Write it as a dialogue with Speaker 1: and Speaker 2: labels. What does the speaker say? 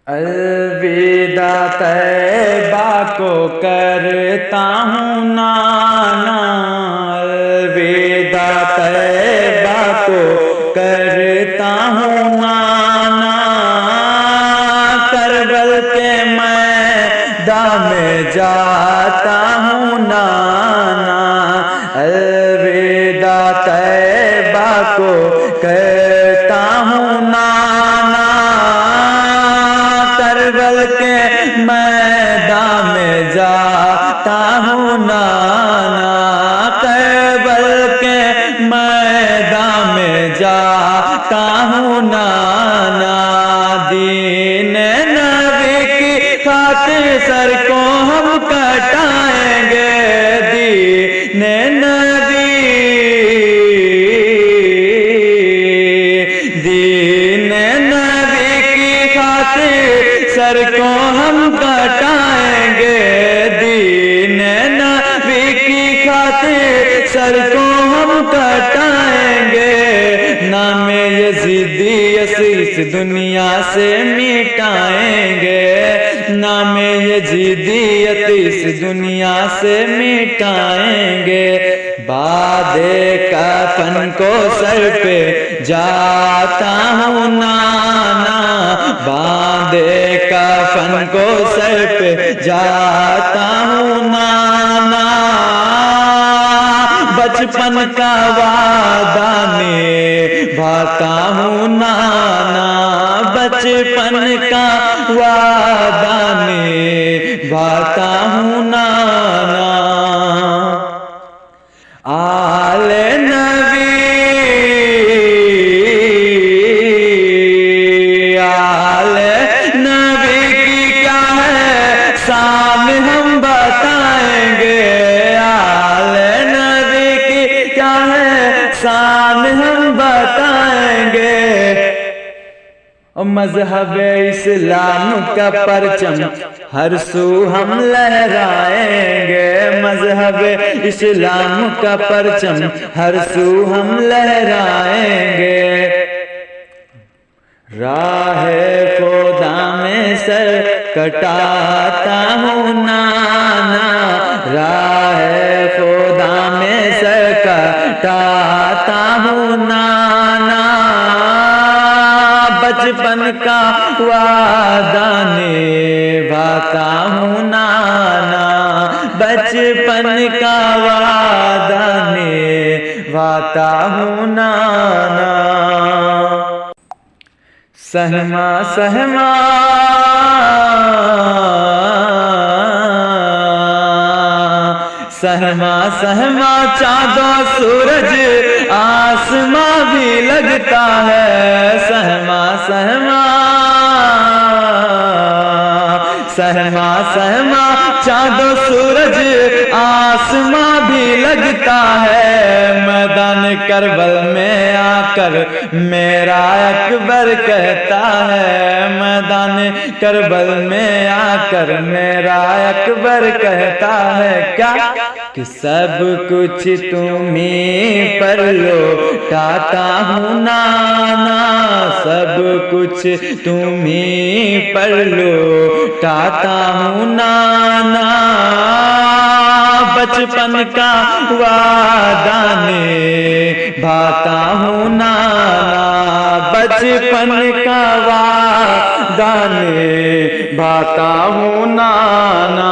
Speaker 1: अलविदा तैबा को करता हूँ नाना, अलविदा तैबा को करता हूँ नाना, करबल के मैदान में जाता हूँ नाना, अलविदा तैबा को करता हूँ नाना, करबल के मैदान में जाता हूँ नाना, करबल के मैदान में जाता हूँ नाना, दीन नबी की खातिर सर को हम कटाएंगे, दीन नबी, दीन नबी की खातिर सर को हम कटाएंगे, दीन नबी की खातिर सर को हम कटाएंगे, नाम यजीदियत इस दुनिया से मिटाएंगे, नाम यजीदियत इस दुनिया से मिटाएंगे, बादे कफन को सर पे जाता हूँ नाना, बांधे कफन को सर पे जाता हूँ नाना, बचपन का वादा निभाता हूँ नाना, बचपन का वादा निभाता हूँ नाना, आले नबी, आले नबी की क्या है शान हम बताएंगे, आले नबी की क्या है शान हम बताएंगे, मजहब इस्लाम का परचम हर सू हम लहराएंगे, मजहब इस्लाम का परचम हर सू हम लहराएंगे, राह खुदा में सर कटाता हूँ नाना, राह खुदा में सर कटाता हूँ नाना, बचपन का वादा निभाता हूँ नाना, बचपन का वादा निभाता हूँ नाना, सहमा सहमा सहमा सहमा चाँदो सूरज आसमां भी लगता है, सहमा सहमा सहमा सहमा चाँदो सूरज आसमां भी लगता है, मैदान करबल में आकर मेरा अकबर कहता है, मैदान करबल में आकर मेरा अकबर कहता है क्या कि सब कुछ तुम्हीं पर लौटाता हूँ नाना, सब कुछ तुम्हीं पर लौटाता हूँ नाना, बचपन का वादा निभाता हूँ नाना, बचपन का वादा निभाता हूँ नाना।